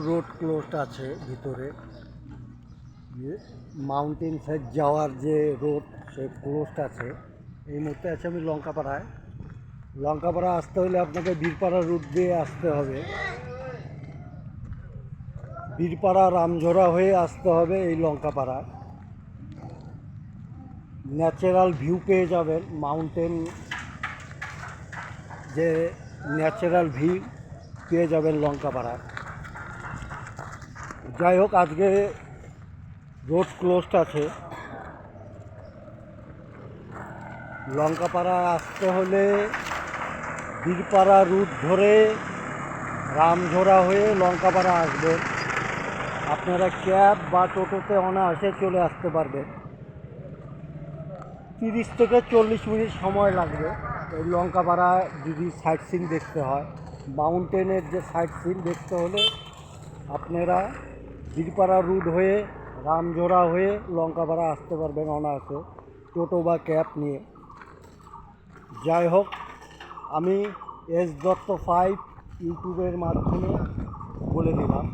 Road closed আছে ভিতরে, mountain side যাওয়ার যে রোড সে ক্লোজড আছে। এই মুহূর্তে আছে আমি লঙ্কাপাড়ায়। লঙ্কাপাড়া আসতে হলে আপনাকে বীরপাড়া রুট দিয়ে আসতে হবে, বীরপাড়া রামঝোড়া হয়ে আসতে হবে এই লঙ্কাপাড়া। ন্যাচারাল ভিউ পেয়ে যাবেন, মাউন্টেন যে ন্যাচারাল ভিউ পেয়ে যাবেন লঙ্কাপাড়ায়। যাই হোক, আজকে রোড ক্লোজড আছে। লঙ্কাপাড়া আসতে হলে বীরপাড়া রুট ধরে রামঝোড়া হয়ে লঙ্কাপাড়া আসবেন। আপনারা ক্যাব বা টোটোতে অনায়াসে চলে আসতে পারবেন। 30 থেকে 40 মিনিট সময় লাগবে এই লঙ্কাপাড়ায় যদি সাইট সিন দেখতে হয়। মাউন্টেনের যে সাইট সিন দেখতে হলে আপনারা বীরপাড়া রুট হয়ে রামঝোড়া হয়ে লঙ্কাপাড়া আসতে পারবেন অনায়াসে, টোটো বা ক্যাব নিয়ে। যাই হোক, আমি এস দত্ত 5 ইউটিউবের মাধ্যমে বলে দিলাম।